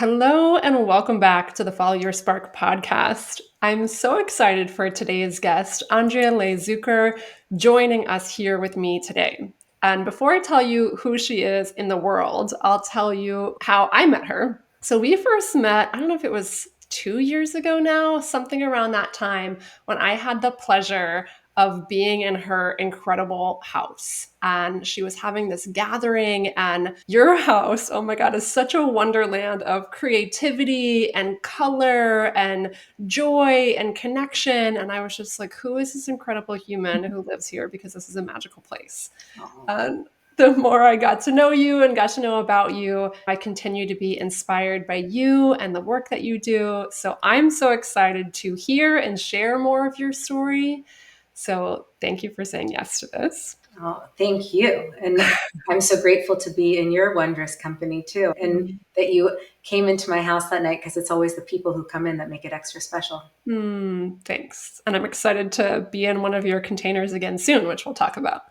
Hello and welcome back to the Follow Your Spark podcast. I'm so excited for today's guest, Andrea Lee-Zucker, joining us here with me today. And before I tell you who she is in the world, I'll tell you how I met her. So we first met, I don't know if it was 2 years ago now, something around that time, when I had the pleasure of being in her incredible house. And she was having this gathering, and your house, oh my God, is such a wonderland of creativity and color and joy and connection. And I was just like, who is this incredible human who lives here? Because this is a magical place. Oh, And the more I got to know you and got to know about you, I continue to be inspired by you and the work that you do. So I'm so excited to hear and share more of your story. So thank you for saying yes to this. oh, thank you. And I'm so grateful to be in your wondrous company too. And that you came into my house that night because it's always the people who come in that make it extra special. Thanks. And I'm excited to be in one of your containers again soon, which we'll talk about.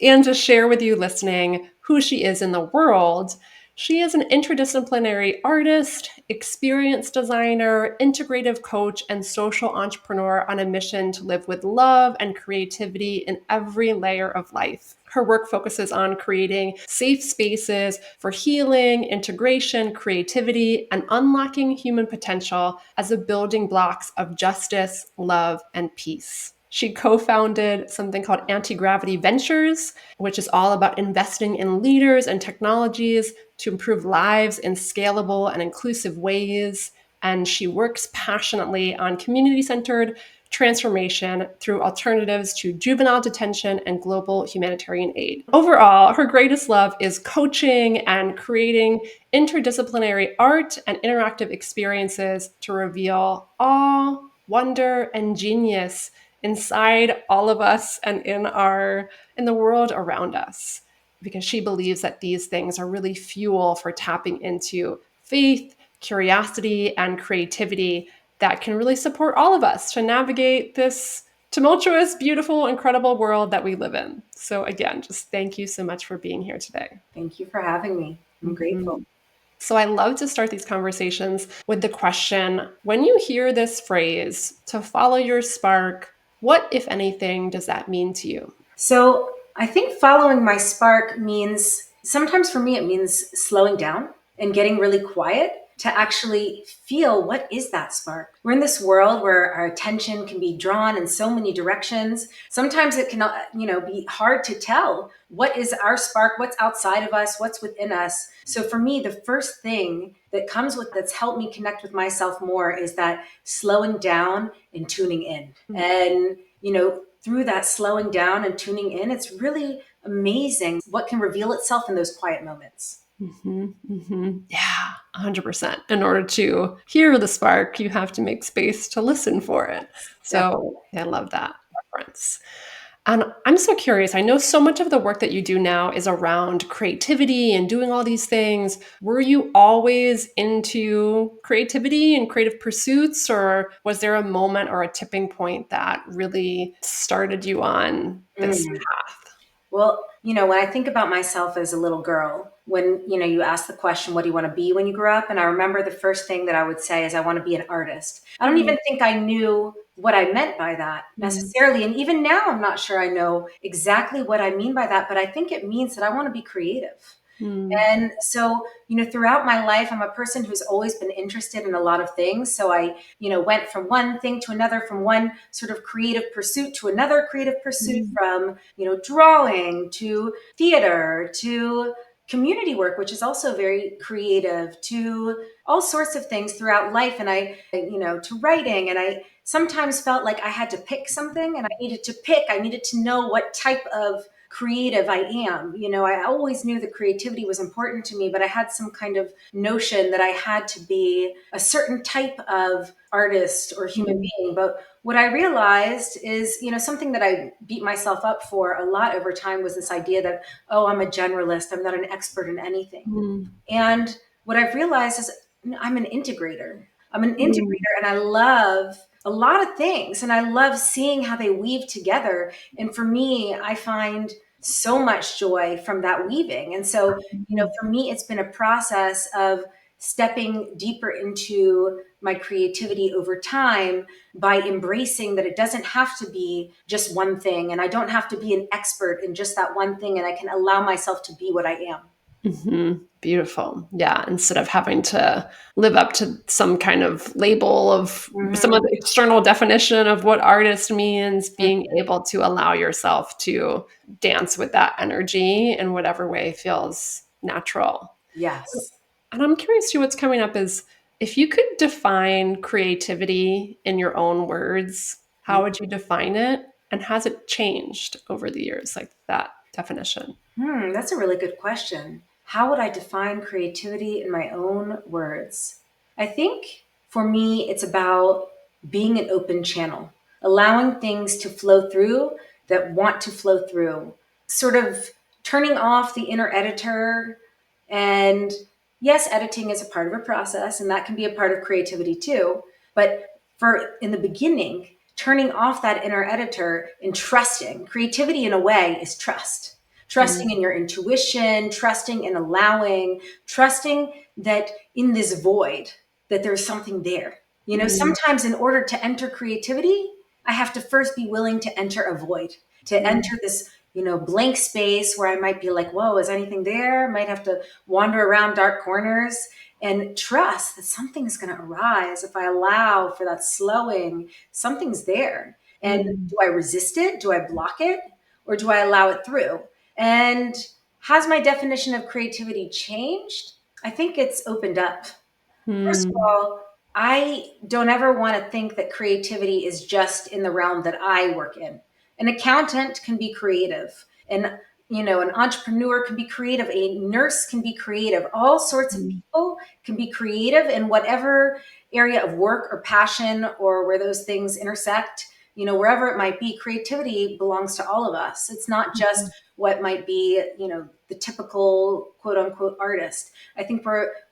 And to share with you listening who she is in the world. She is an interdisciplinary artist, experience designer, integrative coach, and social entrepreneur on a mission to live with love and creativity in every layer of life. Her work focuses on creating safe spaces for healing, integration, creativity, and unlocking human potential as the building blocks of justice, love, and peace. She co founded something called Antigravity Ventures, which is all about investing in leaders and technologies to improve lives in scalable and inclusive ways. And she works passionately on community centered transformation through alternatives to juvenile detention and global humanitarian aid. Overall, her greatest love is coaching and creating interdisciplinary art and interactive experiences to reveal awe, wonder, and genius inside all of us and in the world around us, because she believes that these things are really fuel for tapping into faith, curiosity, and creativity that can really support all of us to navigate this tumultuous, beautiful, incredible world that we live in. So again, just thank you so much for being here today. Thank you for having me. I'm grateful. Mhm. So I love to start these conversations with the question, when you hear this phrase, to follow your spark, what, if anything, does that mean to you? So I think following my spark means sometimes for me, it means slowing down and getting really quiet to actually feel what is that spark. We're in this world where our attention can be drawn in so many directions. Sometimes it can, be hard to tell what is our spark, what's outside of us, what's within us. So for me, the first thing that comes with that's helped me connect with myself more is that slowing down and tuning in. And, through that slowing down and tuning in, it's really amazing what can reveal itself in those quiet moments. Yeah, 100%. In order to hear the spark, you have to make space to listen for it. Definitely. So I love that reference. And I'm so curious. I know so much of the work that you do now is around creativity and doing all these things. Were you always into creativity and creative pursuits, or was there a moment or a tipping point that really started you on this Mm. path? Well, when I think about myself as a little girl, when, you ask the question, what do you want to be when you grow up? And I remember the first thing that I would say is, I want to be an artist. I don't Mm, even think I knew what I meant by that mm, necessarily. And even now, I'm not sure I know exactly what I mean by that, but I think it means that I want to be creative. mm, And so, throughout my life, I'm a person who's always been interested in a lot of things. So I, went from one thing to another, from one sort of creative pursuit to another creative pursuit, mm, from, drawing to theater to community work, which is also very creative, to all sorts of things throughout life. And to writing. And I sometimes felt like I had to pick something and I needed to know what type of creative I am. I always knew that creativity was important to me, but I had some kind of notion that I had to be a certain type of artist or human mm, being. But what I realized is, something that I beat myself up for a lot over time was this idea that, oh, I'm a generalist, I'm not an expert in anything. mm, And what I've realized is I'm an integrator. I'm an mm, integrator and I love a lot of things and I love seeing how they weave together. And for me, I find so much joy from that weaving. And so, mm, for me, it's been a process of stepping deeper into my creativity over time by embracing that it doesn't have to be just one thing, and I don't have to be an expert in just that one thing, and I can allow myself to be what I am. Beautiful. Yeah. Instead of having to live up to some kind of label of some of Mhm. the external definition of what artist means, being able to allow yourself to dance with that energy in whatever way feels natural. Yes. And I'm curious too, what's coming up is if you could define creativity in your own words, how would you define it? And has it changed over the years, like that definition? That's a really good question. How would I define creativity in my own words? I think for me, it's about being an open channel, allowing things to flow through that want to flow through, sort of turning off the inner editor. And yes, editing is a part of a process, and that can be a part of creativity too. But for in the beginning, turning off that inner editor and trusting, creativity in a way is trust, trusting in your intuition, trusting in allowing, trusting that in this void that there's something there. You know, Mm, sometimes in order to enter creativity, I have to first be willing to enter a void, to mm, enter this, blank space where I might be like, whoa, is anything there? Might have to wander around dark corners and trust that something's going to arise if I allow for that slowing. Something's there. And mm, do I resist it? Do I block it? Or do I allow it through? And has my definition of creativity changed? I think it's opened up. First of mm, all, I don't ever want to think that creativity is just in the realm that I work in. An accountant can be creative, and an entrepreneur can be creative, a nurse can be creative. All sorts of mm, people can be creative in whatever area of work or passion or where those things intersect. Wherever it might be, creativity belongs to all of us. It's not just what might be, the typical quote unquote artist. I think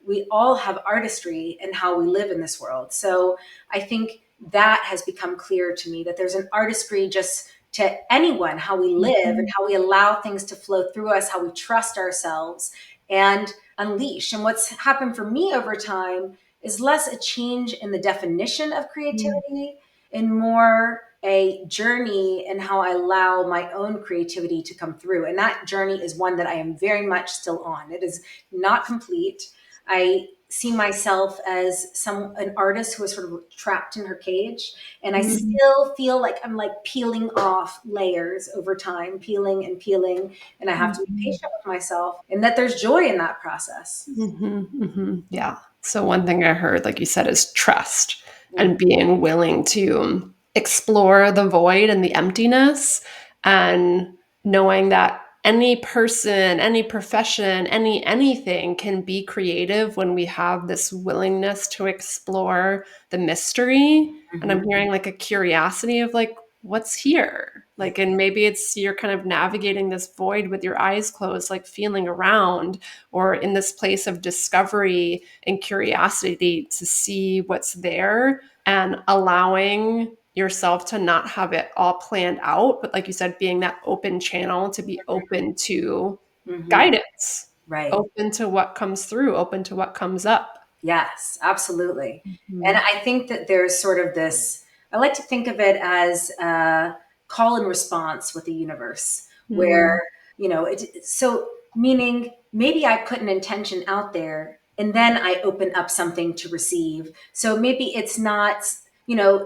we all have artistry in how we live in this world. So I think that has become clear to me that there's an artistry just to anyone, how we live and mhm, how we allow things to flow through us, how we trust ourselves and unleash. And what's happened for me over time is less a change in the definition of mm, creativity and more a journey in how I allow my own creativity to come through. And that journey is one that I am very much still on. It is not complete. I see myself as an artist who is sort of trapped in her cage, and I mm, still feel like I'm like peeling off layers over time, peeling and peeling, and I have to be mhm, patient with myself and that there's joy in that process. mhm, mhm. Yeah. So one thing I heard, like you said, is trust Mm, and being willing to explore the void and the emptiness and knowing that any person, any profession, anything can be creative when we have this willingness to explore the mystery. And I'm mhm. hearing like a curiosity of like, what's here? Yeah. Like, and maybe it's you're kind of navigating this void with your eyes closed, like feeling around or in this place of discovery and curiosity to see what's there and allowing yourself to not have it all planned out, but like you said, being that open channel to be open to Mhm. guidance, Right. open to what comes through, open to what comes up. Yes, absolutely. And Mhm. I think that there's sort of this, I like to think of it as a call and response with the universe, where, Mm, so meaning maybe I put an intention out there and then I open up something to receive. So maybe it's not,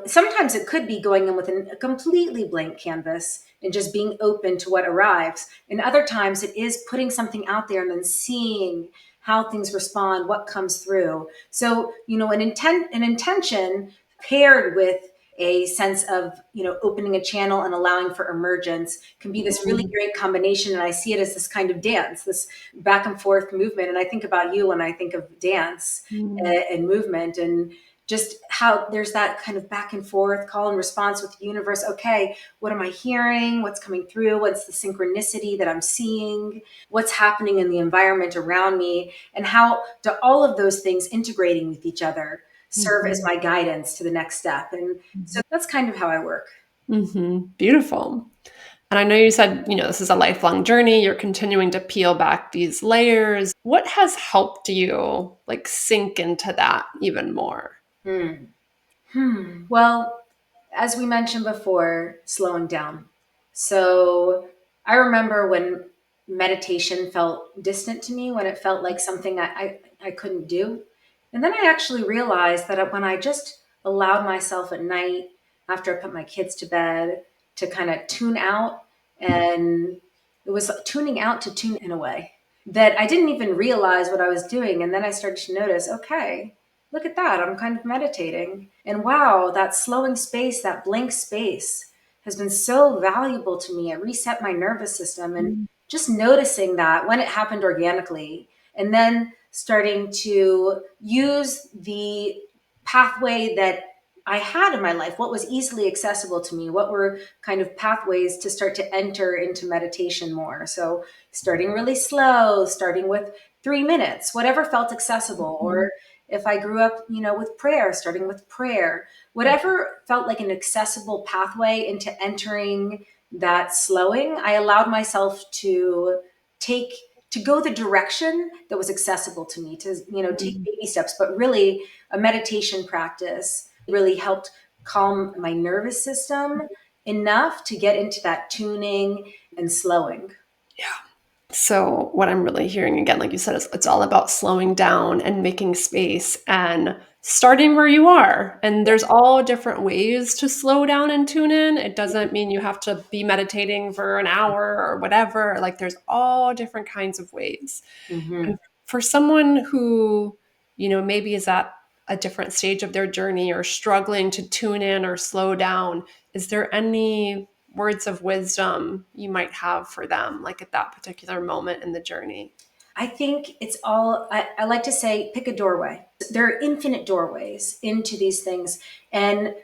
sometimes it could be going in with a completely blank canvas and just being open to what arrives. And other times it is putting something out there and then seeing how things respond, what comes through. So, an intention paired with a sense of, opening a channel and allowing for emergence can be this really mm, great combination. And I see it as this kind of dance, this back and forth movement. And I think about you when I think of dance mm, and movement and just how there's that kind of back and forth call and response with the universe. Okay, what am I hearing? What's coming through? What's the synchronicity that I'm seeing? What's happening in the environment around me? And how do all of those things integrating with each other serve as mhm, my guidance to the next step? And so mhm, that's kind of how I work. mhm. Beautiful. And I know you said, this is a lifelong journey. You're continuing to peel back these layers. What has helped you like sink into that even more? Hmm. Well, as we mentioned before, slowing down. So I remember when meditation felt distant to me, when it felt like something I couldn't do. And then I actually realized that when I just allowed myself at night, after I put my kids to bed, to kind of tune out, and it was tuning out to tune in a way that I didn't even realize what I was doing. And then I started to notice, okay, look at that. I'm kind of meditating. And wow, that slowing space, that blank space has been so valuable to me. It reset my nervous system. And just noticing that when it happened organically, and then starting to use the pathway that I had in my life, what was easily accessible to me, what were kind of pathways to start to enter into meditation more. So starting really slow, starting with 3 minutes, whatever felt accessible, or if I grew up, with prayer, starting with prayer, whatever felt like an accessible pathway into entering that slowing, I allowed myself to take to go the direction that was accessible to me, to take baby steps. But really, a meditation practice really helped calm my nervous system enough to get into that tuning and slowing. So, what I'm really hearing again, like you said, is it's all about slowing down and making space and starting where you are. And there's all different ways to slow down and tune in. It doesn't mean you have to be meditating for an hour or whatever. Like, there's all different kinds of ways. Hmm. And for someone who, maybe is at a different stage of their journey or struggling to tune in or slow down, is there any words of wisdom you might have for them, like at that particular moment in the journey? I think it's all, I like to say, pick a doorway. There are infinite doorways into these things. And,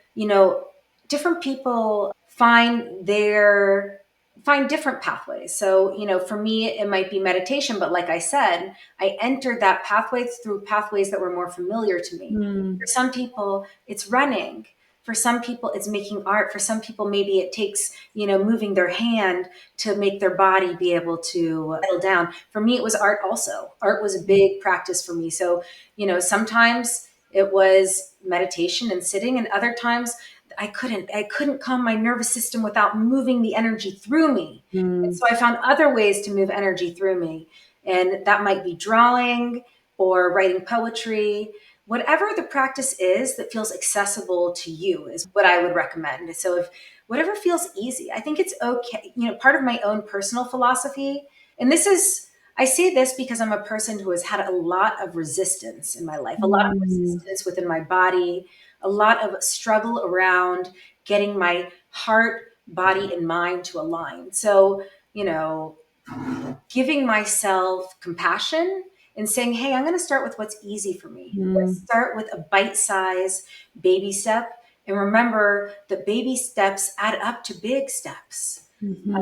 different people find different pathways. So, for me, it might be meditation, but like I said, I entered that pathway through pathways that were more familiar to me. For Mm, some people, it's running. For some people, it's making art. For some people, maybe it takes, moving their hand to make their body be able to settle down. For me, it was art also. Art was a big practice for me. So, sometimes it was meditation and sitting, and other times I couldn't calm my nervous system without moving the energy through me. And mm, so I found other ways to move energy through me. And that might be drawing or writing poetry. Whatever the practice is that feels accessible to you is what I would recommend. So if whatever feels easy, I think it's okay. Part of my own personal philosophy, and I say this because I'm a person who has had a lot of resistance in my life, a lot of mm, resistance within my body, a lot of struggle around getting my heart, body, and mind to align. So, you know, giving myself compassion and saying, hey, I'm going to start with what's easy for me. Let's mm, start with a bite size baby step. And remember that baby steps add up to big steps. mhm,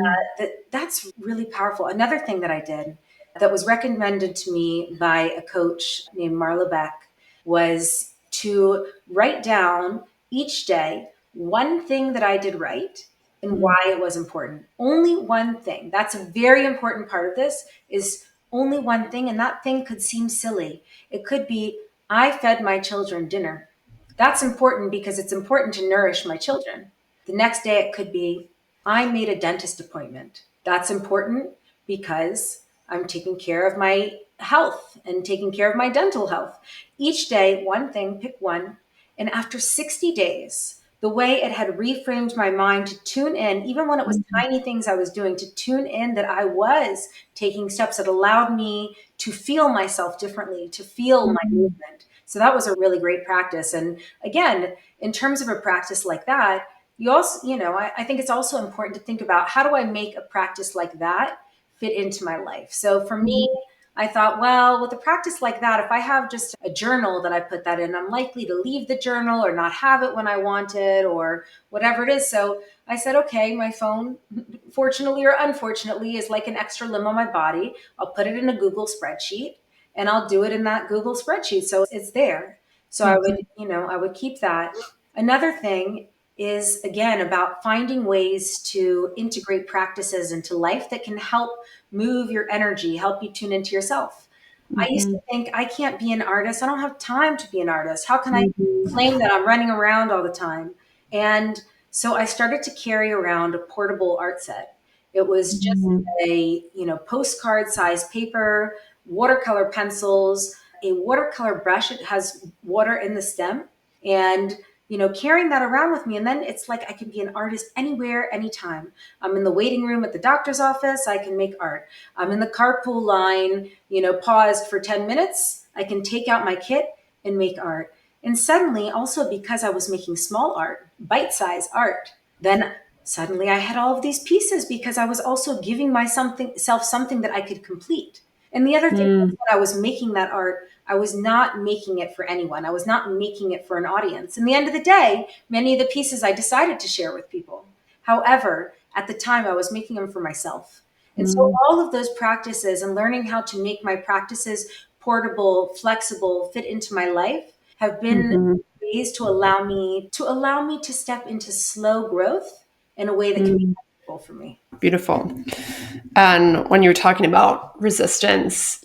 That's really powerful. Another thing that I did that was recommended to me by a coach named Marla Beck was to write down each day one thing that I did right and mm, why it was important. Only one thing. That's a very important part of this is only one thing. And that thing could seem silly. It could be, I fed my children dinner. That's important because it's important to nourish my children. The next day it could be, I made a dentist appointment. That's important because I'm taking care of my health and taking care of my dental health. Each day, one thing, pick one. And after 60 days, the way it had reframed my mind to tune in, even when it was mhm, tiny things I was doing, to tune in that I was taking steps that allowed me to feel myself differently, to feel my mhm, movement. So that was a really great practice. And again, in terms of a practice like that, you also, I think it's also important to think about how do I make a practice like that fit into my life? So for me, mhm, I thought, well, with a practice like that, if I have just a journal that I put that in, I'm likely to leave the journal or not have it when I want it or whatever it is. So I said, okay, my phone, fortunately or unfortunately, is like an extra limb on my body. I'll put it in a Google spreadsheet and I'll do it in that Google spreadsheet. So it's there. So I would, mhm, I would keep that. Another thing is, again, about finding ways to integrate practices into life that can help move your energy, help you tune into yourself. I used to Mhm. think, I can't be an artist. I don't have time to be an artist. How can I Mhm. claim that I'm running around all the time? And so I started to carry around a portable art set. It was just Mhm. a, postcard size paper, watercolor pencils, a watercolor brush. It has water in the stem. And carrying that around with me. And then it's like I can be an artist anywhere, anytime. I'm in the waiting room at the doctor's office, I can make art. I'm in the carpool line, paused for 10 minutes. I can take out my kit and make art. And suddenly, also because I was making small art, bite sized art, then suddenly I had all of these pieces because I was also giving myself something that I could complete. And the other thing was, Mm. when I was making that art, I was not making it for anyone. I was not making it for an audience. In the end of the day, many of the pieces I decided to share with people. However, at the time, I was making them for myself. And so Mm. all of those practices and learning how to make my practices portable, flexible, fit into my life have been Mhm. ways to allow me to step into slow growth in a way that can be Mm. comfortable for me. Beautiful. And when you're talking about resistance,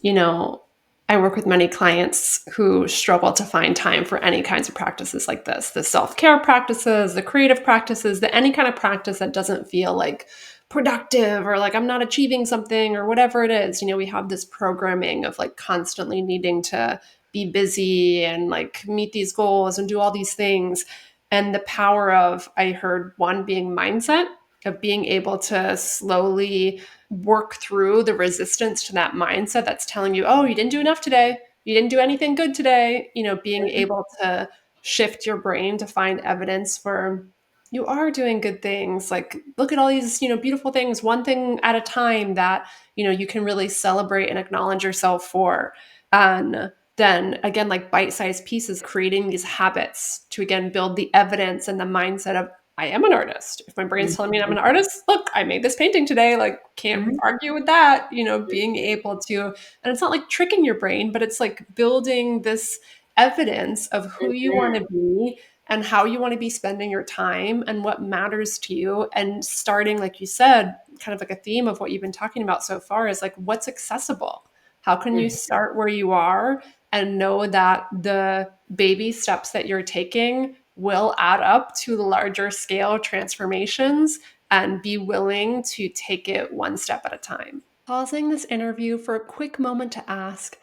I work with many clients who struggle to find time for any kinds of practices like this, the self-care practices, the creative practices, the any kind of practice that doesn't feel like productive or like I'm not achieving something or whatever it is. We have this programming of like constantly needing to be busy and like meet these goals and do all these things. And the power of, I heard one being mindset, of being able to slowly work through the resistance to that mindset that's telling you, oh, you didn't do enough today. You didn't do anything good today. Being able to shift your brain to find evidence for you are doing good things. Like, look at all these, beautiful things, one thing at a time that, you can really celebrate and acknowledge yourself for. And then again, like bite-sized pieces, creating these habits to again build the evidence and the mindset of I am an artist. If my brain's telling me I'm an artist, look, I made this painting today. Like, can't Mhm. argue with that. Being able to, and it's not like tricking your brain, but it's like building this evidence of who you want to be and how you want to be spending your time and what matters to you. And starting, like you said, kind of like a theme of what you've been talking about so far is like what's accessible. How can you Mhm. start where you are and know that the baby steps that you're taking will add up to larger scale transformations and be willing to take it one step at a time. Pausing this interview for a quick moment to ask,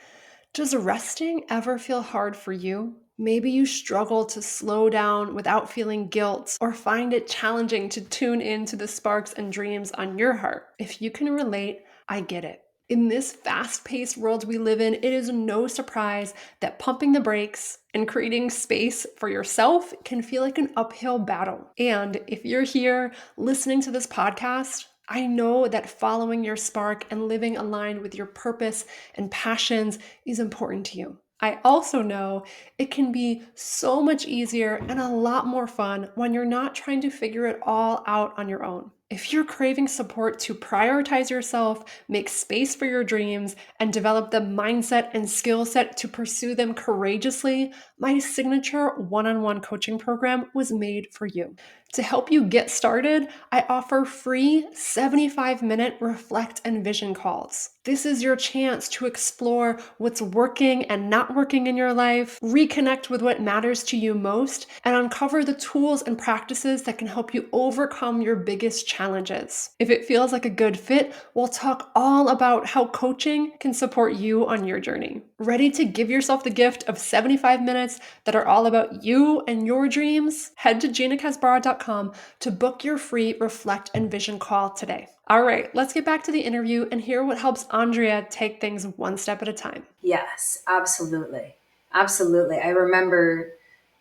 does resting ever feel hard for you? Maybe you struggle to slow down without feeling guilt or find it challenging to tune into the sparks and dreams on your heart. If you can relate, I get it. In this fast paced world we live in, it is no surprise that pumping the brakes and creating space for yourself can feel like an uphill battle. And if you're here listening to this podcast, I know that following your spark and living aligned with your purpose and passions is important to you. I also know it can be so much easier and a lot more fun when you're not trying to figure it all out on your own. If you're craving support to prioritize yourself, make space for your dreams, and develop the mindset and skill set to pursue them courageously, my signature one-on-one coaching program was made for you. To help you get started, I offer free 75-minute reflect and vision calls. This is your chance to explore what's working and not working in your life, reconnect with what matters to you most, and uncover the tools and practices that can help you overcome your biggest challenges. If it feels like a good fit, we'll talk all about how coaching can support you on your journey. Ready to give yourself the gift of 75 minutes that are all about you and your dreams? Head to ginakasbara.com to book your free reflect and vision call today. All right, let's get back to the interview and hear what helps Andrea take things one step at a time. Yes, absolutely. Absolutely. I remember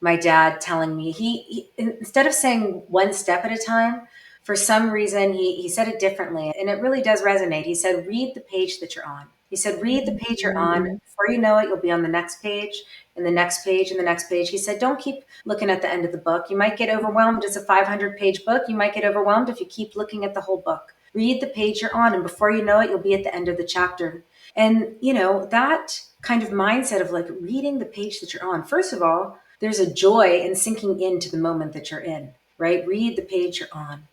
my dad telling me, he instead of saying one step at a time, for some reason he said it differently, and it really does resonate. He said, read the page that you're on. He said, read the page you're on. Mhm. Before you know it, you'll be on the next page and the next page and the next page. He said, don't keep looking at the end of the book. You might get overwhelmed. It's a 500-page book. You might get overwhelmed if you keep looking at the whole book. Read the page you're on, and before you know it, you'll be at the end of the chapter. And, that kind of mindset of like reading the page that you're on, first of all, there's a joy in sinking into the moment that you're in. right? Read the page you're on.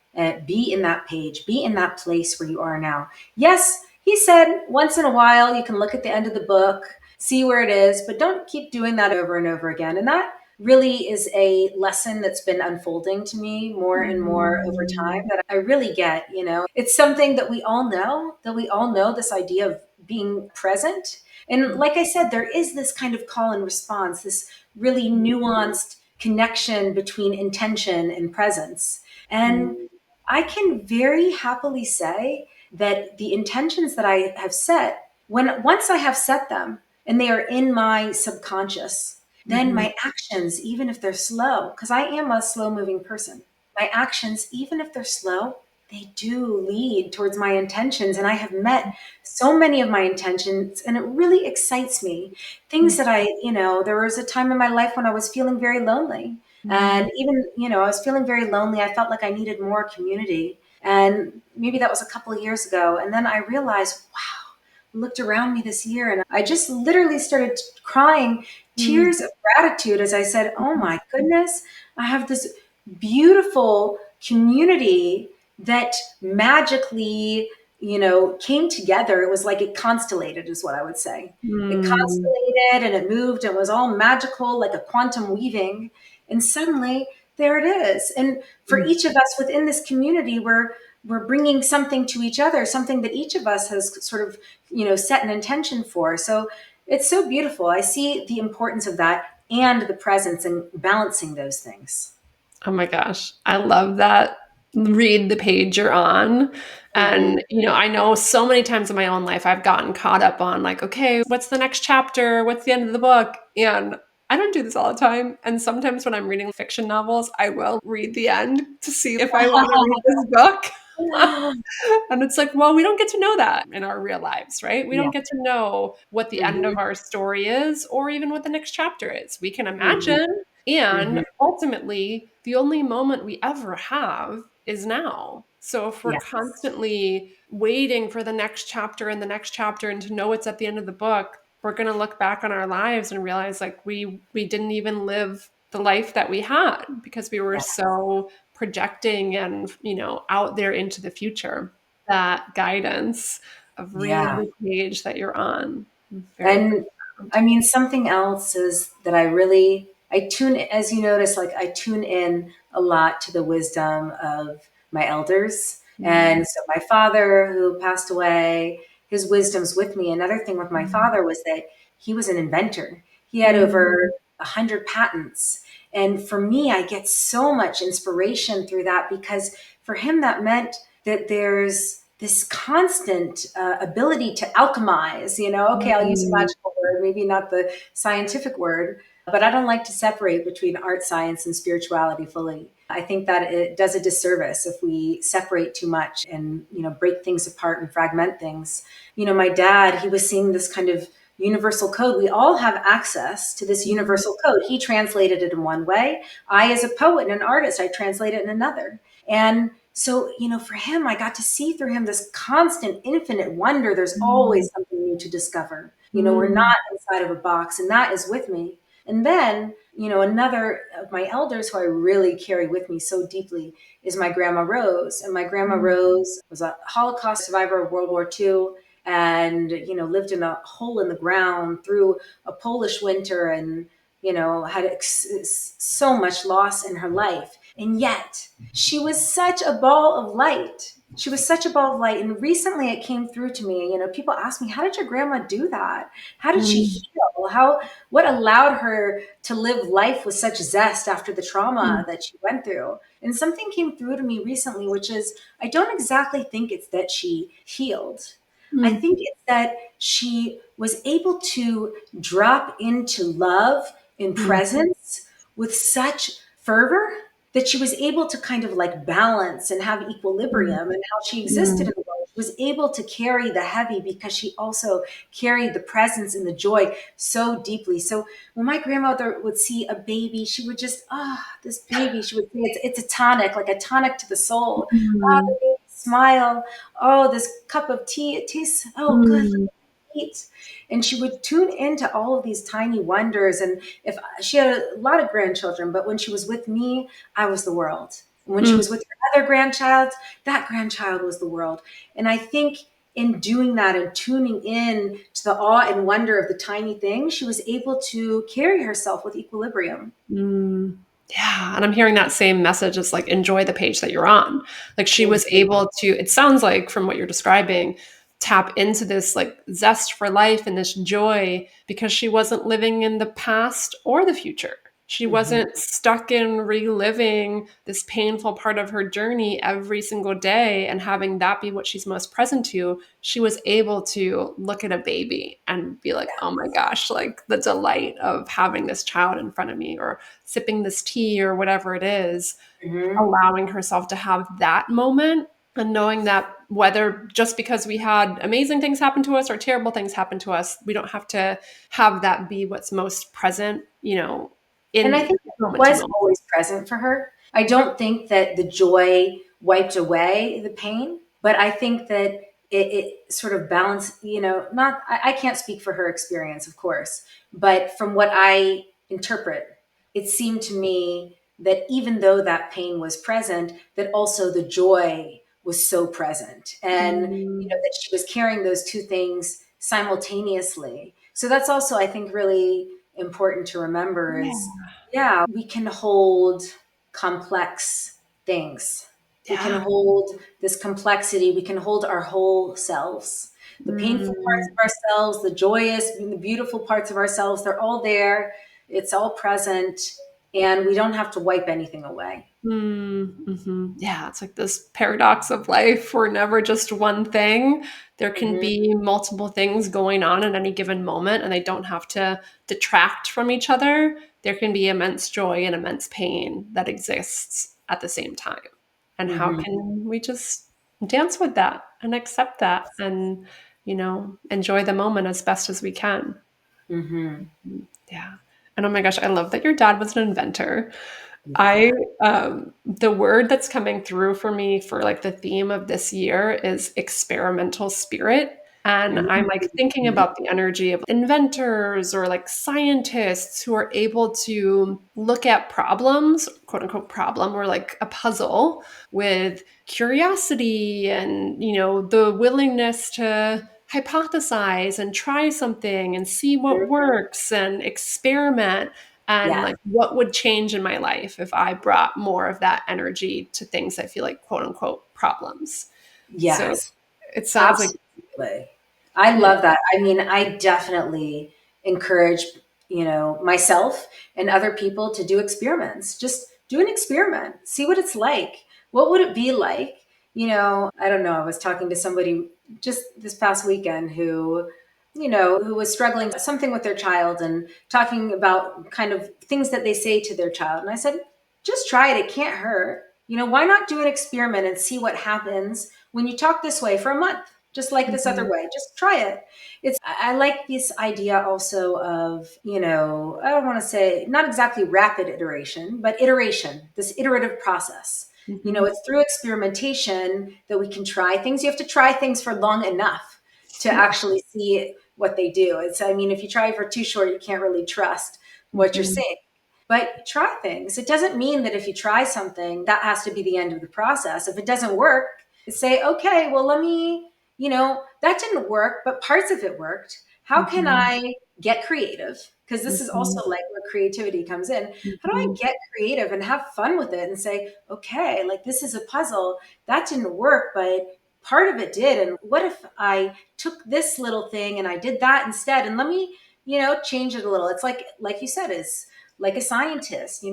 Be in that page, be in that place where you are now. Yes, he said once in a while you can look at the end of the book, see where it is, but don't keep doing that over and over again. And that really is a lesson that's been unfolding to me more and more over time that I really get, It's something that we all know this idea of being present. And like I said, there is this kind of call and response, this really nuanced connection between intention and presence. And I can very happily say that the intentions that I have set, once I have set them and they are in my subconscious, then my actions, even if they're slow, because I am a slow moving person, my actions, even if they're slow, they do lead towards my intentions. And I have met so many of my intentions, and it really excites me. Things that there was a time in my life when I was feeling very lonely. And even, I was feeling very lonely. I felt like I needed more community. And maybe that was a couple of years ago. And then I realized, wow, I looked around me this year and I just literally started crying tears of gratitude as I said, oh my goodness, I have this beautiful community that magically, came together. It was like it constellated, is what I would say. It constellated and it moved and was all magical, like a quantum weaving. And suddenly there it is. And for each of us within this community, we're bringing something to each other, something that each of us has sort of, set an intention for. So it's so beautiful. I see the importance of that and the presence and balancing those things. Oh my gosh, I love that. Read the page you're on. Mm-hmm. And, I know so many times in my own life I've gotten caught up on like, okay, what's the next chapter? What's the end of the book? And I don't do this all the time. And sometimes when I'm reading fiction novels, I will read the end to see if I want to read this book. And it's like, well, we don't get to know that in our real lives, right? We Yeah. don't get to know what the end Mm-hmm. of our story is or even what the next chapter is. We can Mm-hmm. imagine. Mm-hmm. And ultimately, the only moment we ever have is now. So if we're Yes. constantly waiting for the next chapter and the next chapter and to know it's at the end of the book, we're going to look back on our lives and realize like we didn't even live the life that we had because we were Yes. so projecting and out there into the future. That guidance of read Yeah. the page that you're on. Very And profound. I mean, something else is that I tune, as you notice, like I tune in a lot to the wisdom of my elders. Mm, And so my father, who passed away, his wisdom's with me. Another thing with my mm, father was that he was an inventor. He had mm, over 100 patents. And for me, I get so much inspiration through that because for him, that meant that there's this constant ability to alchemize, okay, I'll use a mm, magical word, maybe not the scientific word, but I don't like to separate between art, science, and spirituality fully. I think that it does a disservice if we separate too much and, break things apart and fragment things. My dad, he was seeing this kind of universal code. We all have access to this mm, universal code. He translated it in one way. I, as a poet and an artist, I translate it in another. And so, for him, I got to see through him this constant, infinite wonder. There's mm, always something new to discover. We're mm, not inside of a box, and that is with me. And then, another of my elders who I really carry with me so deeply is my grandma Rose. And my grandma mm, Rose was a Holocaust survivor of World War II and, lived in a hole in the ground through a Polish winter and, had so much loss in her life. And yet, she was such a ball of light. She was such a ball of light. And recently it came through to me. People ask me, how did your grandma do that? How did she mm, heal? What allowed her to live life with such zest after the trauma that she went through? And something came through to me recently, which is I don't exactly think it's that she healed. I mm, think it's that she was able to drop into love and mm, presence with such fervor that she was able to kind of like balance and have mm, equilibrium and how she existed mm, in the world. She was able to carry the heavy because she also carried the presence and the joy so deeply. So when my grandmother would see a baby, she would just, this baby, she would say it's a tonic, like a tonic to the soul. The mm, baby smile. Oh, this cup of tea, it tastes, oh, good mm. eat. And she would tune into all of these tiny wonders. And if she had a lot of grandchildren, but when she was with me, I was the world. When she Mm. was with her other grandchild, that grandchild was the world. And I think in doing that and tuning in to the awe and wonder of the tiny things, she was able to carry herself with equilibrium. Mm. Yeah, and I'm hearing that same message as like enjoy the page that you're on. Like she was able to, it sounds like from what you're describing, tap into this like zest for life and this joy because she wasn't living in the past or the future. She Mhm. wasn't stuck in reliving this painful part of her journey every single day and having that be what she's most present to. She was able to look at a baby and be like, oh my gosh, like the delight of having this child in front of me, or sipping this tea or whatever it is, Mhm. allowing herself to have that moment and knowing that whether just because we had amazing things happen to us or terrible things happen to us, we don't have to have that be what's most present, And I in think it moment to was moment. always present for her. I don't think that the joy wiped away the pain, but I think that it sort of balanced, not, I can't speak for her experience, of course, but from what I interpret, it seemed to me that even though that pain was present, that also the joy was so present. And, Mm, that she was carrying those two things simultaneously. So that's also, I think, really important to remember is, yeah, yeah, we can hold complex things. We can yeah. hold this complexity. We can hold our whole selves. The painful parts Mm. of ourselves, the joyous and the beautiful parts of ourselves, they're all there. It's all present. And we don't have to wipe anything away. Mm-hmm. Yeah, it's like this paradox of life. We're never just one thing. There can Mhm. be multiple things going on at any given moment, and they don't have to detract from each other. There can be immense joy and immense pain that exists at the same time. And how Mhm. can we just dance with that and accept that and, enjoy the moment as best as we can? Mhm. Yeah. And oh my gosh, I love that your dad was an inventor. I Yeah. the word that's coming through for me for like the theme of this year is experimental spirit. And I'm like thinking Mhm. about the energy of inventors or like scientists who are able to look at problems, quote unquote problem, or like a puzzle with curiosity and, the willingness to hypothesize and try something and see what works and experiment and Yeah. like what would change in my life if I brought more of that energy to things I feel like quote unquote problems. So Yes. it sounds like Absolutely. I yeah. love that. I mean, I definitely encourage, myself and other people to do experiments. Just do an experiment, see what it's like. What would it be like? I don't know. I was talking to somebody just this past weekend who was struggling something with their child and talking about kind of things that they say to their child. And I said, just try it. It can't hurt. Why not do an experiment and see what happens when you talk this way for a month, just like this other Mhm, way? Just try it. I like this idea also of, I don't want to say not exactly rapid iteration, but iteration, this iterative process. mhm. It's through experimentation that we can try things. You have to try things for long enough to Yeah. actually see what they do. I mean, if you try for too short, you can't really trust what you're Mhm, saying. But try things. It doesn't mean that if you try something, that has to be the end of the process. If it doesn't work, say, okay, well, that didn't work, but parts of it worked. How can mhm, I get creative? Because this is mhm, also like where creativity comes in. How do I mhm. get creative and have fun with it and say, okay, like this is a puzzle that didn't work, but part of it did. And what if I took this little thing and I did that instead? And let me, change it a little. It's like you said, is like a scientist,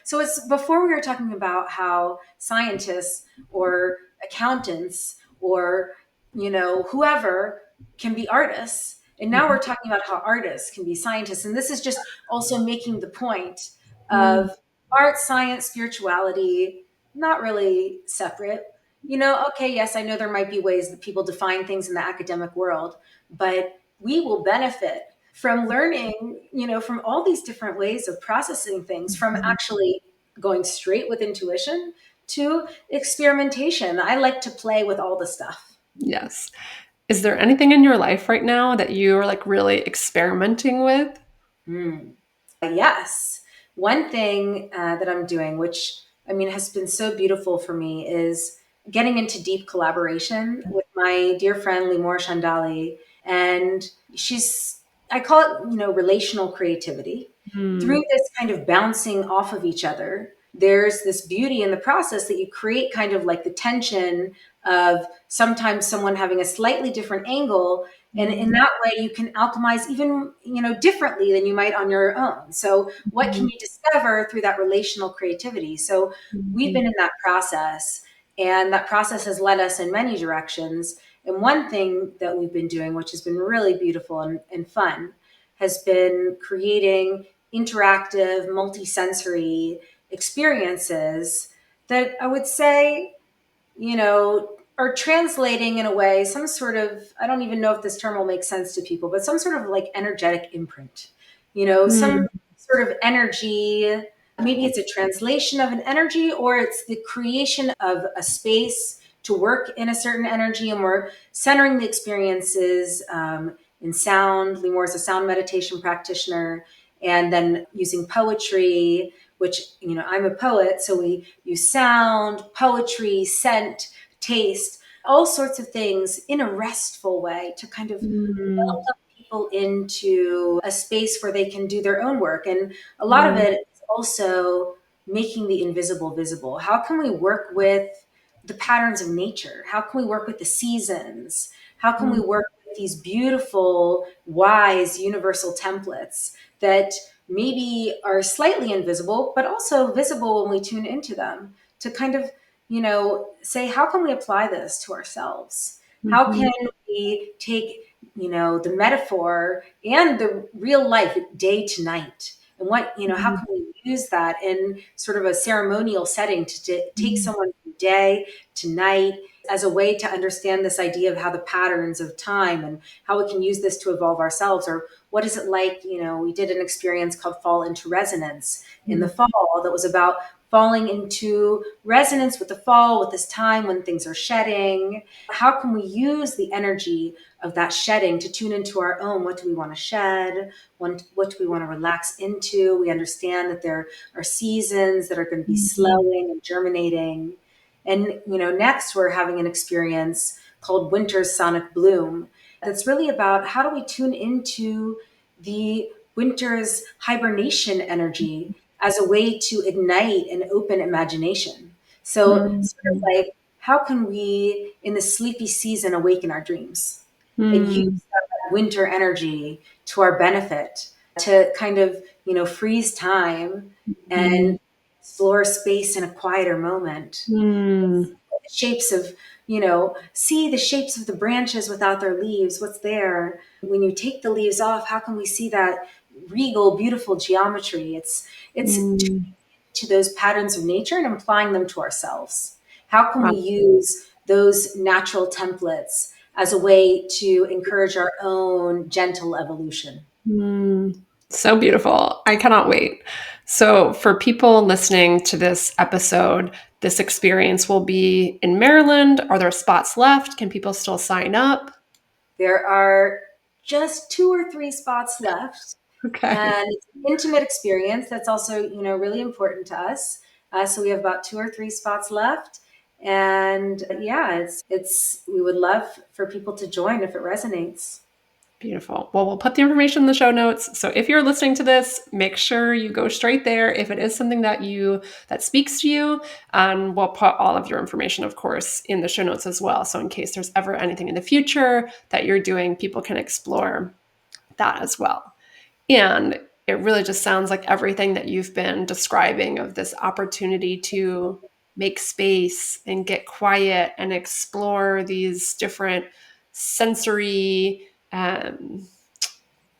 so it's before we were talking about how scientists or accountants or whoever can be artists, and now Mhm, we're talking about how artists can be scientists, and this is just also making the point mm. of art, science, spirituality not really separate. Okay, yes, I know there might be ways that people define things in the academic world, but we will benefit from learning, from all these different ways of processing things, from Mhm. actually going straight with intuition to experimentation. I like to play with all the stuff. Yes. Is there anything in your life right now that you are like really experimenting with? Hmm. Yes. One thing that I'm doing, which I mean, has been so beautiful for me is getting into deep collaboration with my dear friend Limor Shandali. And she's, I call it, relational creativity. Through Mm. this kind of bouncing off of each other, there's this beauty in the process that you create kind of like the tension of sometimes someone having a slightly different angle. And in Mm. that way, you can alchemize even, differently than you might on your own. So what can Mm. you discover through that relational creativity? So we've been Mm. in that process, and that process has led us in many directions. And one thing that we've been doing, which has been really beautiful and fun, has been creating interactive, multisensory experiences that I would say, are translating in a way, some sort of, I don't even know if this term will make sense to people, but some sort of like energetic imprint, some Mm. sort of energy. Maybe it's a translation of an energy, or it's the creation of a space to work in a certain energy. And we're centering the experiences in sound. Limor is a sound meditation practitioner, and then using poetry, which, I'm a poet. So we use sound, poetry, scent, taste, all sorts of things in a restful way to kind of Mm. welcome people into a space where they can do their own work. And a lot of Mm. it is also making the invisible visible. How can we work with the patterns of nature? How can we work with the seasons? How can we Mm. work with these beautiful, wise, universal templates that maybe are slightly invisible, but also visible when we tune into them to kind of, say, how can we apply this to ourselves? How Mhm. can we take, the metaphor and the real life day to night? And what, how Mm. can we use that in sort of a ceremonial setting to take Mm. someone from day to night as a way to understand this idea of how the patterns of time and how we can use this to evolve ourselves? Or what is it like, we did an experience called Fall into Resonance in the Mm. fall that was about falling into resonance with the fall, with this time when things are shedding. How can we use the energy of that shedding to tune into our own? What do we want to shed? What do we want to relax into? We understand that there are seasons that are going to be Mhm. slowing and germinating. And, next we're having an experience called Winter's Sonic Bloom that's really about how do we tune into the winter's hibernation energy as a way to ignite an open imagination. So, sort of Mm. like, how can we, in the sleepy season, awaken our dreams and use Mm. that winter energy to our benefit to kind of, freeze time Mm. and explore space in a quieter moment? Mm. The shapes of, see the shapes of the branches without their leaves. What's there? When you take the leaves off, how can we see that regal, beautiful geometry? It's Mm. to those patterns of nature and applying them to ourselves. How can Wow. we use those natural templates as a way to encourage our own gentle evolution? Mm. So beautiful. I cannot wait. So, for people listening to this episode, this experience will be in Maryland. Are there spots left? Can people still sign up? There are just 2 or 3 spots left, Okay. and it's an intimate experience. That's also, really important to us. So we have about 2 or 3 spots left, and yeah, it's we would love for people to join if it resonates. Beautiful. Well, we'll put the information in the show notes. So if you're listening to this, make sure you go straight there. If it is something that speaks to you, and we'll put all of your information, of course, in the show notes as well. So in case there's ever anything in the future that you're doing, people can explore that as well. And it really just sounds like everything that you've been describing of this opportunity to make space and get quiet and explore these different sensory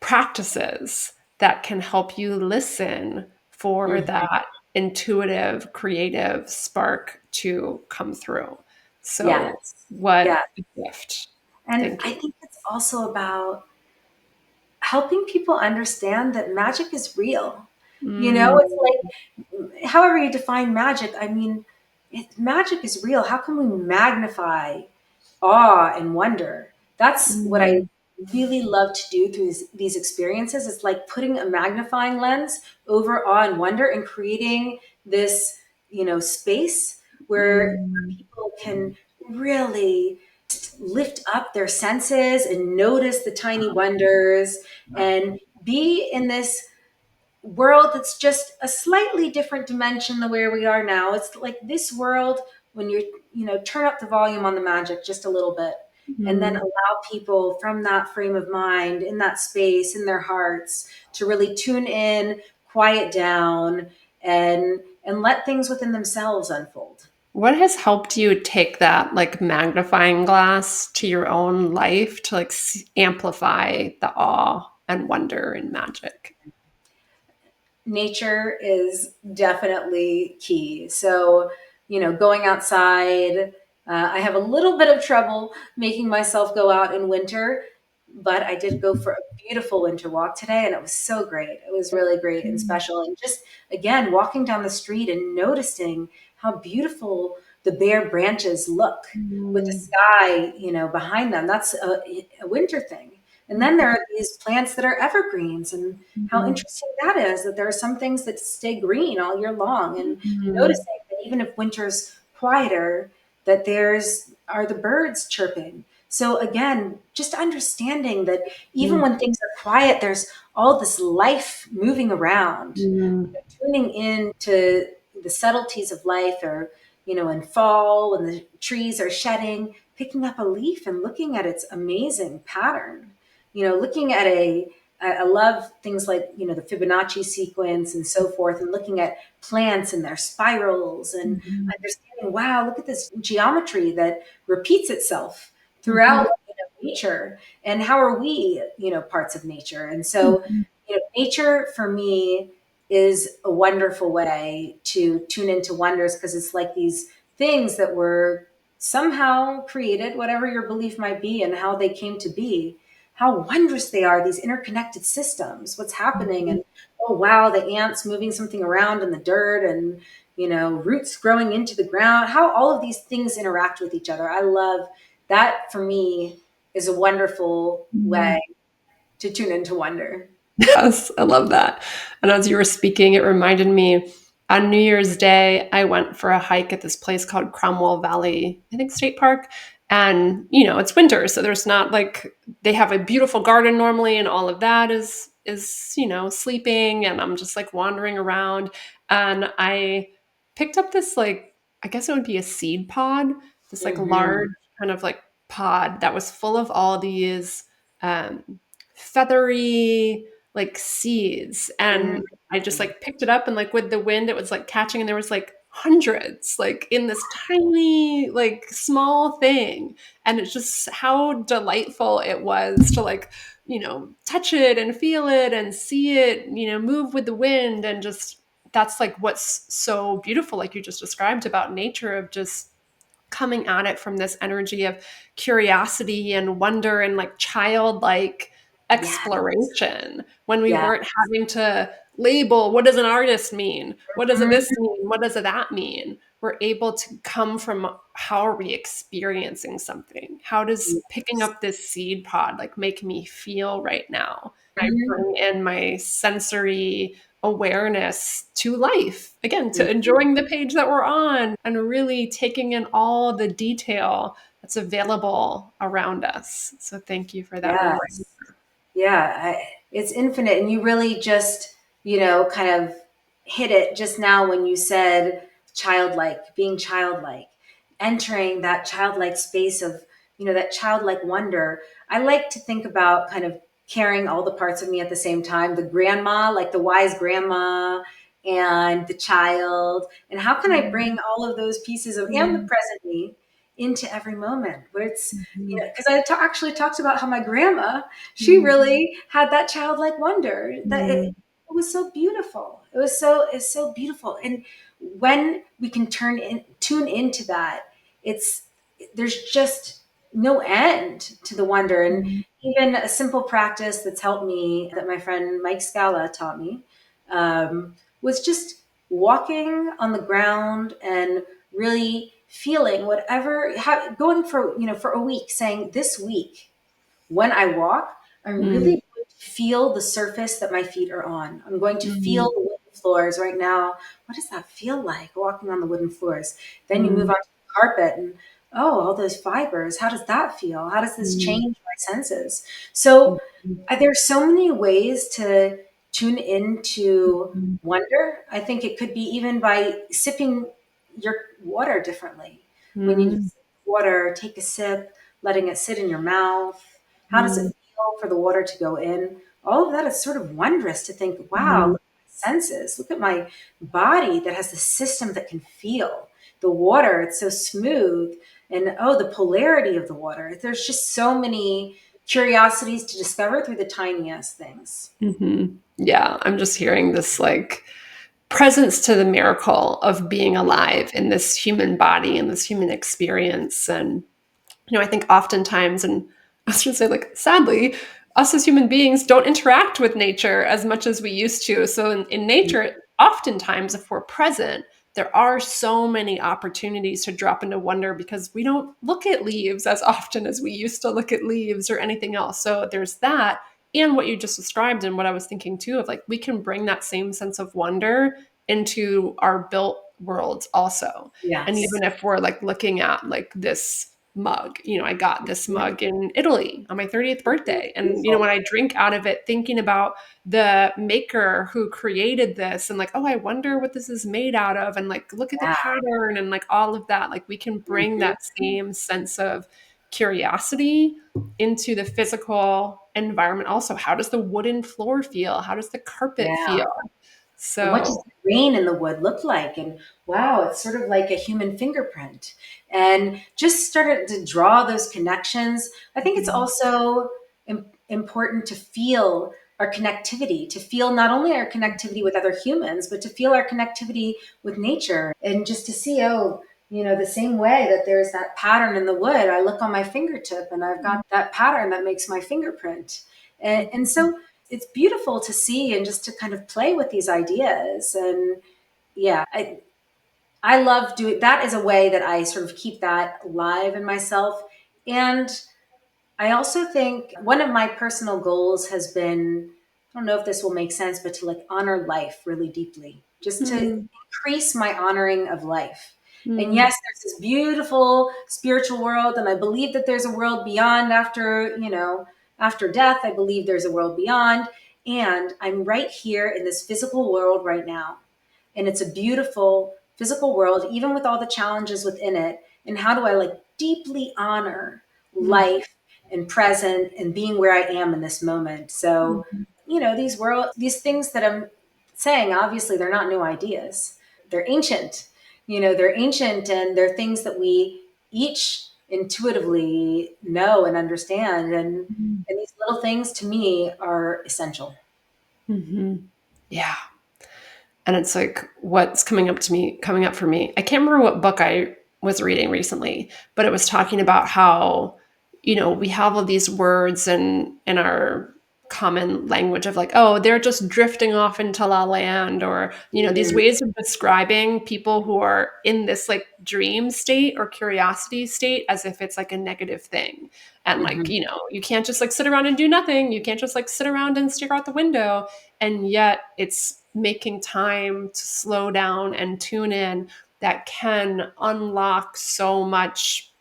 practices that can help you listen for Mhm. that intuitive, creative spark to come through. So, Yes. what Yeah. a gift. And Thank I you. think it's also about helping people understand that magic is real. Mm. It's like, however you define magic, I mean, magic is real. How can we magnify awe and wonder? That's what I Mm. really love to do through these experiences. It's like putting a magnifying lens over awe and wonder and creating this space where Mm. people can really lift up their senses and notice the tiny wonders and be in this world that's just a slightly different dimension than where we are now. It's like this world when turn up the volume on the magic just a little bit and then Mm. allow people from that frame of mind in that space in their hearts to really tune in, quiet down and let things within themselves unfold. What has helped you take that like magnifying glass to your own life to like amplify the awe and wonder and magic? Nature is definitely key. So, going outside, I have a little bit of trouble making myself go out in winter, but I did go for a beautiful winter walk today and it was so great. It was really great and special. And just again, walking down the street and noticing how beautiful the bare branches look with the Mm. sky, behind them. That's a winter thing. And then there are these plants that are evergreens, and how Mhm. interesting that is that there are some things that stay green all year long. And Mhm. noticing that even if winter's quieter, that there's are the birds chirping. So again, just understanding that even Mhm. when things are quiet, there's all this life moving around. Mhm. Tuning in to the subtleties of life, or in fall when the trees are shedding, picking up a leaf and looking at its amazing pattern, looking at I love things like, the Fibonacci sequence and so forth, and looking at plants and their spirals and Mhm. understanding, wow, look at this geometry that repeats itself Mhm. throughout nature. And how are we, parts of nature? And so, Mhm. nature for me is a wonderful way to tune into wonders, because it's like these things that were somehow created, whatever your belief might be and how they came to be, how wondrous they are, these interconnected systems, what's happening. Mhm. And oh, wow, the ants moving something around in the dirt and, roots growing into the ground, how all of these things interact with each other. I love that. For me, is a wonderful way Mhm. to tune into wonder. Yes, I love that. And as you were speaking, it reminded me on New Year's Day, I went for a hike at this place called Cromwell Valley, I think State Park. And, it's winter, so there's not like they have a beautiful garden normally and all of that is, sleeping and I'm just like wandering around and I picked up this like I guess it would be a seed pod, this like Hmm. large kind of like pod that was full of all these feathery like seeds and I just like picked it up and like with the wind it was like catching and there was like hundreds like in this tiny like small thing and it's just how delightful it was to like touch it and feel it and see it move with the wind and just that's like what's so beautiful like you just described about nature of just coming at it from this energy of curiosity and wonder and like childlike Yes. exploration when we Yeah. weren't having to label what does an artist mean? What does a Mhm. this mean? What does a that mean? We're able to come from how are we experiencing something? How does picking Yes. up this seed pod like make me feel right now? I Mhm. bring in my sensory awareness to life again to Mhm. enjoying the page that we're on and really taking in all the detail that's available around us so thank you for that reminder. Yes. Yeah, it's infinite. And you really just, kind of hit it just now when you said childlike, being childlike, entering that childlike space of, that childlike wonder. I like to think about kind of carrying all the parts of me at the same time, the grandma, like the wise grandma, and the child. And how can I bring all of those pieces of, and the Mhm. present me into every moment where it's, Mhm. because actually talked about how my grandma, she Mhm. really had that childlike wonder that it, Mhm. it was so beautiful. It's so beautiful. And when we can tune into that, it's, there's just no end to the wonder. And Mhm. even a simple practice that's helped me that my friend Mike Scala taught me was just walking on the ground and really feeling whatever, going for, for a week, saying this week, when I walk, I'm really Mhm. going to feel the surface that my feet are on. I'm going to feel Mhm. the wind floors right now. What does that feel like walking on the wooden floors? Then you move Mm, on to the carpet and, oh, all those fibers. How does that feel? How does this mm, change my senses? So mm, there's so many ways to tune into mm, wonder. I think it could be even by sipping your water differently. When you mm, sip water, take a sip, letting it sit in your mouth. How does it mm, feel for the water to go in? All of that is sort of wondrous to think, wow, mm, look at my senses. Look at my body that has the system that can feel. The water, it's so smooth. And oh, the polarity of the water. There's just so many curiosities to discover through the tiniest things. mhm. Yeah, I'm just hearing this like presence to the miracle of being alive in this human body and this human experience. And I think oftentimes, and I should say, like, sadly, us as human beings don't interact with nature as much as we used to. So in nature, oftentimes, if we're present, there are so many opportunities to drop into wonder because we don't look at leaves as often as we used to look at leaves or anything else. So there's that. And what you just described, and what I was thinking too, of like, we can bring that same sense of wonder into our built worlds also. And Yes. even if we're like looking at like this mug, I got this Mhm. mug in Italy on my 30th birthday. And, Beautiful. when I drink out of it, thinking about the maker who created this and like, oh, I wonder what this is made out of. And like, look at the Yeah. pattern and like all of that. Like, we can bring Mhm. that same sense of curiosity into the physical environment. Also, how does the wooden floor feel? How does the carpet Yeah. feel? And what does So, the grain in the wood look like? And wow, it's sort of like a human fingerprint. And just started to draw those connections. I think it's mhm, also important to feel our connectivity, to feel not only our connectivity with other humans, but to feel our connectivity with nature. And just to see, oh, the same way that there's that pattern in the wood, I look on my fingertip and I've got that pattern that makes my fingerprint. And mhm, so it's beautiful to see and just to kind of play with these ideas. And yeah, I love doing that is a way that I sort of keep that alive in myself. And I also think one of my personal goals has been, I don't know if this will make sense, but to like honor life really deeply, just to mm, increase my honoring of life. And mm, yes, there's this beautiful spiritual world, and I believe that there's a world beyond after death. I believe there's a world beyond. And I'm right here in this physical world right now. And it's a beautiful physical world, even with all the challenges within it. And how do I like deeply honor mm, life and present and being where I am in this moment? So, mhm, these things that I'm saying, obviously they're not new ideas. They're ancient. They're ancient and they're things that we each intuitively know and understand. mhm, And these little things to me are essential. mhm. Yeah. And it's like what's coming up for me. I can't remember what book I was reading recently, but it was talking about how, we have all these words in our common language of like, oh, they're just drifting off into la land, or, these Mhm. ways of describing people who are in this like dream state or curiosity state as if it's like a negative thing. And like, Mhm. you can't just like sit around and do nothing. You can't just like sit around and stare out the window, and yet it's making time to slow down and tune in that can unlock so much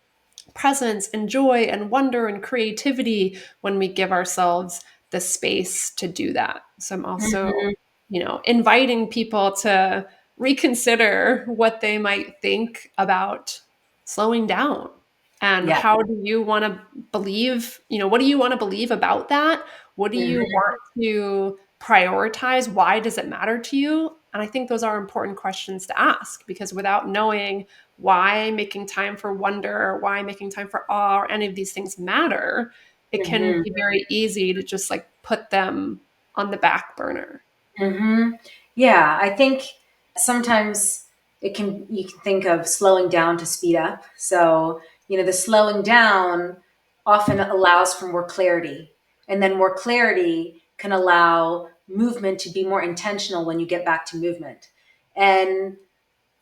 presence and joy and wonder and creativity when we give ourselves the space to do that. So I'm also, Mhm. inviting people to reconsider what they might think about slowing down. And Yeah. how do you want to believe, what do you want to believe about that? What do you Mhm. want to prioritize? Why does it matter to you? And I think those are important questions to ask, because without knowing why making time for wonder or why making time for awe or any of these things matter, it can Mhm. be very easy to just like put them on the back burner. Hmm. Yeah, I think sometimes you can think of slowing down to speed up. So, the slowing down often allows for more clarity. And then more clarity can allow movement to be more intentional when you get back to movement. And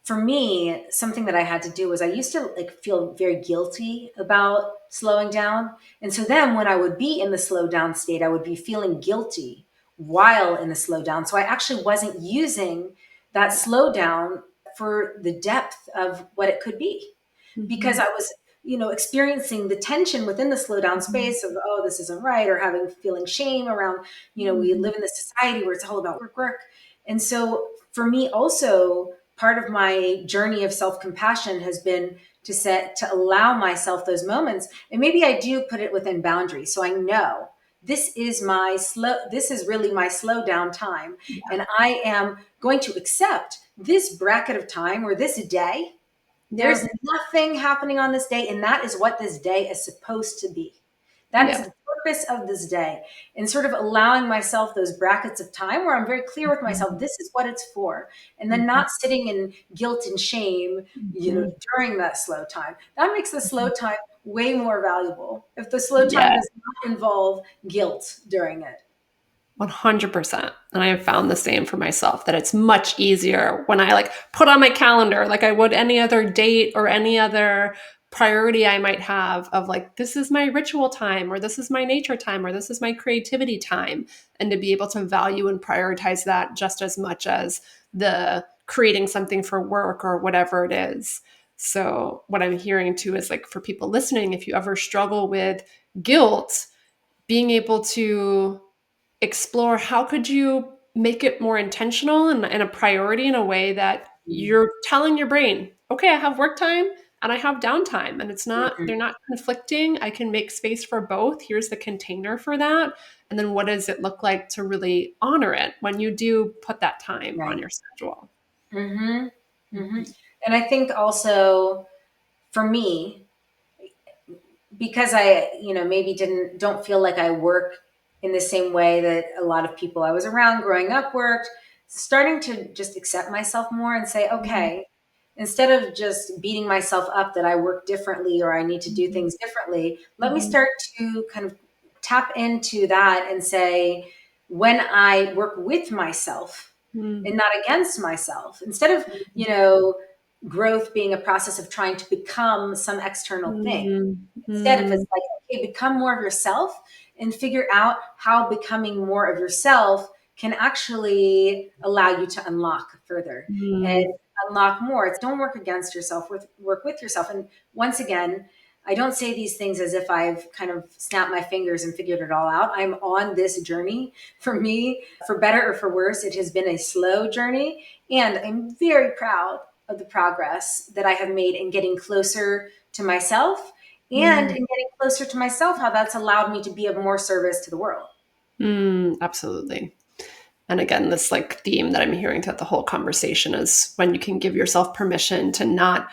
for me, something that I had to do was I used to like feel very guilty about slowing down. And so then when I would be in the slow down state, I would be feeling guilty while in a slowdown. So I actually wasn't using that slowdown for the depth of what it could be, because Mhm. I was, experiencing the tension within the slowdown Mhm. space of, oh, this isn't right, or feeling shame around, we Mhm. live in this society where it's all about work, work. And so for me also, part of my journey of self-compassion has been to allow myself those moments. And maybe I do put it within boundaries. So I know this is really my slow down time. Yeah. And I am going to accept this bracket of time or this day. Yeah. There's nothing happening on this day, and that is what this day is supposed to be. That is Yeah. the purpose of this day. And sort of allowing myself those brackets of time where I'm very clear with myself, Mhm. this is what it's for. And then Mhm. not sitting in guilt and shame, Mhm. during that slow time. That makes the slow Mhm. time way more valuable if the slow time Yeah. does not involve guilt during it. 100%. And I have found the same for myself, that it's much easier when I like put on my calendar like I would any other date or any other priority I might have, of like, this is my ritual time, or this is my nature time, or this is my creativity time, and to be able to value and prioritize that just as much as the creating something for work or whatever it is. So what I'm hearing too is like, for people listening, if you ever struggle with guilt, being able to explore how could you make it more intentional and a priority in a way that you're telling your brain, okay, I have work time and I have downtime, and they're Mhm. not conflicting. I can make space for both. Here's the container for that. And then what does it look like to really honor it when you do put that time on Right. your schedule? Hmm. Hmm. Mhm. And I think also for me, because I, maybe don't feel like I work in the same way that a lot of people I was around growing up worked, starting to just accept myself more and say, Mhm. okay, instead of just beating myself up that I work differently or I need to do Mhm. things differently, let me Mhm. start to kind of tap into that and say, when I work with myself Mhm. and not against myself, instead of, you Mhm. know, growth being a process of trying to become some external thing. Mhm. Instead, if it's Mhm. like, okay, become more of yourself and figure out how becoming more of yourself can actually allow you to unlock further and Mhm. unlock more. It's don't work against yourself, work with yourself. And once again, I don't say these things as if I've kind of snapped my fingers and figured it all out. I'm on this journey. For me, for better or for worse, it has been a slow journey. And I'm very proud of the progress that I have made in getting closer to myself, and Mhm. in getting closer to myself, how that's allowed me to be of more service to the world. Absolutely. And again, this like theme that I'm hearing throughout the whole conversation is when you can give yourself permission to not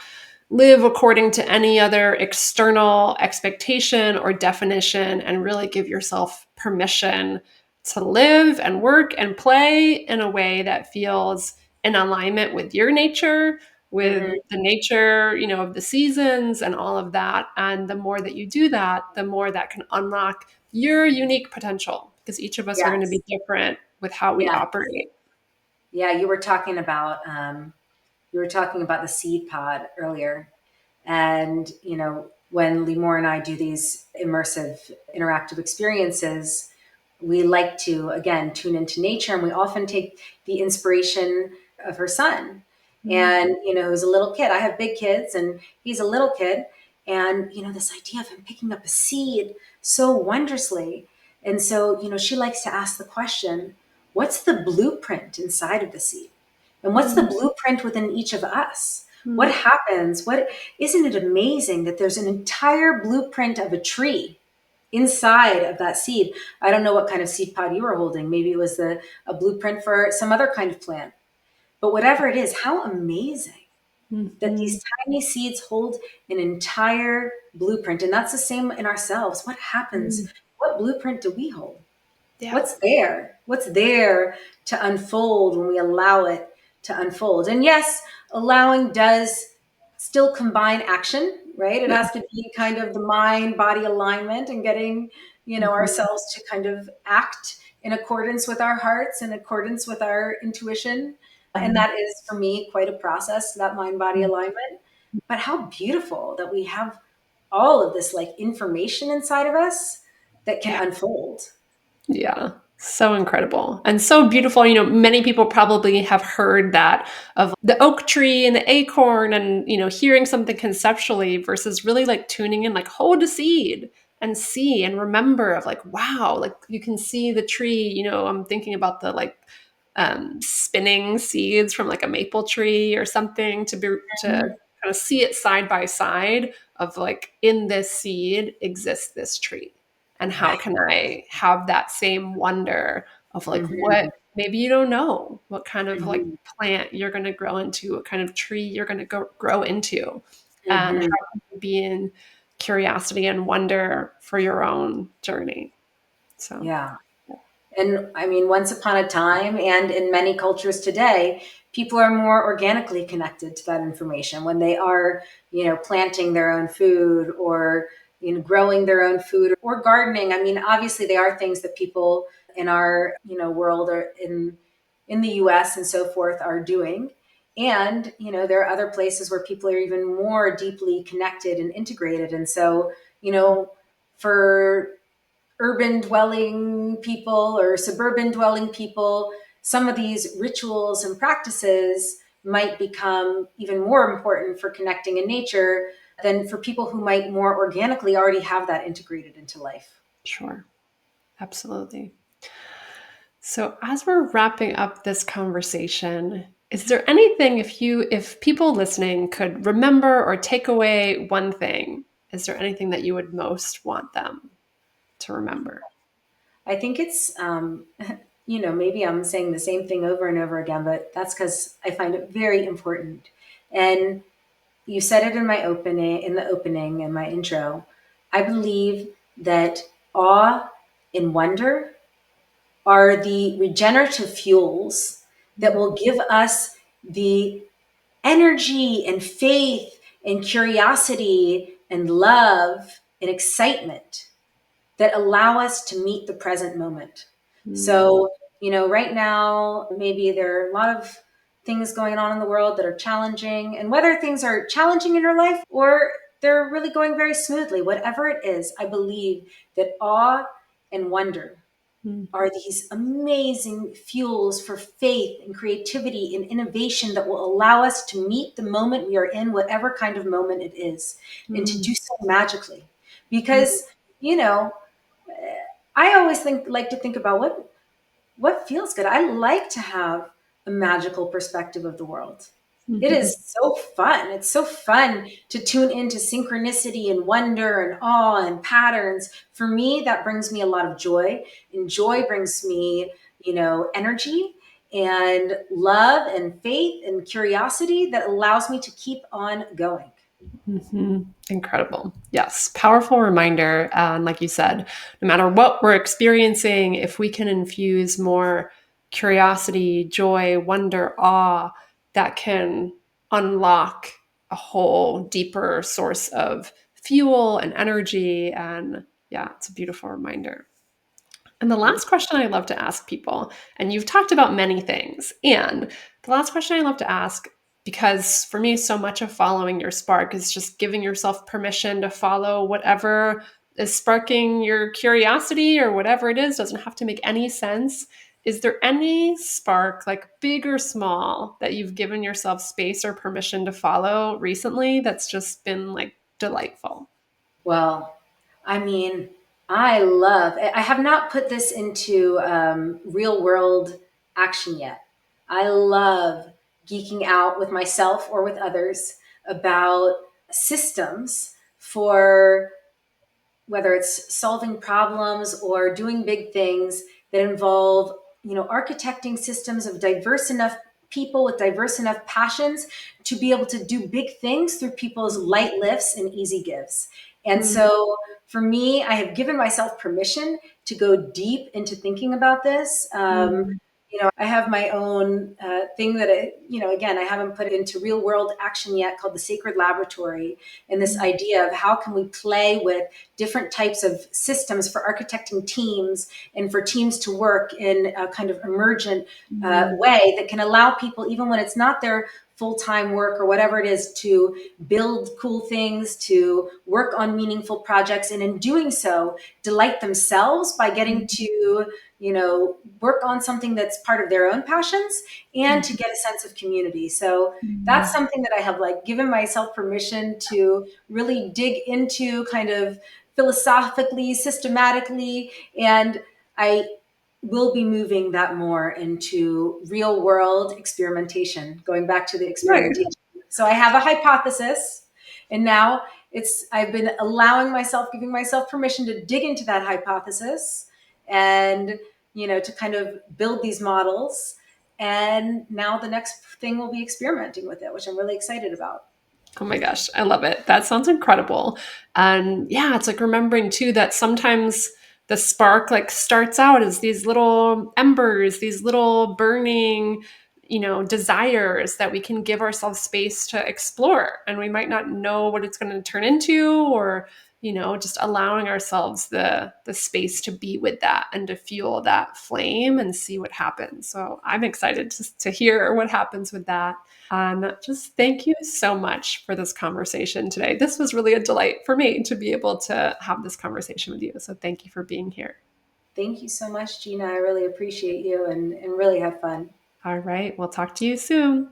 live according to any other external expectation or definition, and really give yourself permission to live and work and play in a way that feels in alignment with your nature, with Hmm. the nature, of the seasons and all of that. And the more that you do that, the more that can unlock your unique potential, because each of us are going to Yes. be different with how we Yeah. operate. Yeah. You were talking about the seed pod earlier. And, when Limor and I do these immersive interactive experiences, we like to, again, tune into nature. And we often take the inspiration of her son. Mm, And, who's a little kid. I have big kids and he's a little kid. And, this idea of him picking up a seed so wondrously. And so, she likes to ask the question, what's the blueprint inside of the seed? And what's the mm, blueprint within each of us? What mm, happens? Isn't it amazing that there's an entire blueprint of a tree inside of that seed? I don't know what kind of seed pod you were holding. Maybe it was a blueprint for some other kind of plant. But whatever it is, how amazing that mhm, these tiny seeds hold an entire blueprint. And that's the same in ourselves. What happens? mm. What blueprint do we hold? Yeah. What's there? What's there to unfold when we allow it to unfold? And yes, allowing does still combine action, right? It Yeah. has to be kind of the mind body alignment and getting, Mhm, ourselves to kind of act in accordance with our hearts, in accordance with our intuition. And mhm, that is for me quite a process, that mind body mm. alignment. But how beautiful that we have all of this like information inside of us that can Yeah. unfold. Yeah. So incredible and so beautiful. Many people probably have heard that of the oak tree and the acorn and, hearing something conceptually versus really like tuning in, like hold a seed and see and remember of like, wow, like you can see the tree. I'm thinking about the like spinning seeds from like a maple tree or something to Mhm. kind of see it side by side of like in this seed exists this tree and how Right. can I have that same wonder of like what Hmm. maybe you don't know what kind of like Hmm. plant you're going to grow into, what kind of tree you're going to grow into, and how Hmm. can you be in curiosity and wonder for your own journey. So Yeah. And I mean, once upon a time, and in many cultures today, people are more organically connected to that information when they are, planting their own food or, growing their own food or gardening. I mean, obviously, they are things that people in our, world or in the US and so forth are doing. And, there are other places where people are even more deeply connected and integrated. And so, for urban dwelling people or suburban dwelling people, some of these rituals and practices might become even more important for connecting in nature than for people who might more organically already have that integrated into life. sure, absolutely. So as we're wrapping up this conversation, is there anything if people listening could remember or take away one thing, is there anything that you would most want them to remember? I think it's, maybe I'm saying the same thing over and over again, but that's because I find it very important. And you said it in the opening, in my intro. I believe that awe and wonder are the regenerative fuels that will give us the energy and faith and curiosity and love and excitement that allow us to meet the present moment. Mm, So, right now, maybe there are a lot of things going on in the world that are challenging, and whether things are challenging in your life or they're really going very smoothly, whatever it is, I believe that awe and wonder mm, are these amazing fuels for faith and creativity and innovation that will allow us to meet the moment we are in, whatever kind of moment it is, and to mm, do so magically. mm, Because, you know, I always like to think about what feels good. I like to have a magical perspective of the world. It mhm, is so fun. It's so fun to tune into synchronicity and wonder and awe and patterns. For me, that brings me a lot of joy, and joy brings me, energy and love and faith and curiosity that allows me to keep on going. mhm. Incredible. Yes, powerful reminder. And like you said, no matter what we're experiencing, if we can infuse more curiosity, joy, wonder, awe, that can unlock a whole deeper source of fuel and energy. And yeah, it's a beautiful reminder. And the last question I love to ask people, and you've talked about many things, and the last question I love to ask, because for me, so much of following your spark is just giving yourself permission to follow whatever is sparking your curiosity or whatever it is, doesn't have to make any sense. Is there any spark, like big or small, that you've given yourself space or permission to follow recently that's just been like delightful? Well, I mean, I have not put this into real world action yet. I love geeking out with myself or with others about systems for whether it's solving problems or doing big things that involve, architecting systems of diverse enough people with diverse enough passions to be able to do big things through people's light lifts and easy gives. And Mm, so for me, I have given myself permission to go deep into thinking about this. mm, I have my own thing that, again, I haven't put into real world action yet called the Sacred Laboratory. And this mm, idea of how can we play with different types of systems for architecting teams and for teams to work in a kind of emergent mm, way that can allow people, even when it's not their full-time work or whatever it is, to build cool things, to work on meaningful projects, and in doing so delight themselves by getting mm, to work on something that's part of their own passions and to get a sense of community. So that's Mm. something that I have like given myself permission to really dig into kind of philosophically, systematically, and I will be moving that more into real world experimentation, going back to the Nice. experimentation. So I have a hypothesis, and now I've been allowing myself, giving myself permission to dig into that hypothesis and, to kind of build these models. And now the next thing will be experimenting with it, which I'm really excited about. Oh my gosh, I love it. That sounds incredible. And yeah, it's like remembering too that sometimes the spark like starts out as these little embers, these little burning, desires that we can give ourselves space to explore. And we might not know what it's going to turn into, or just allowing ourselves the space to be with that and to fuel that flame and see what happens. So I'm excited to hear what happens with that. Just thank you so much for this conversation today. This was really a delight for me to be able to have this conversation with you. So thank you for being here. Thank you so much, Gina. I really appreciate you and really have fun. All right, we'll talk to you soon.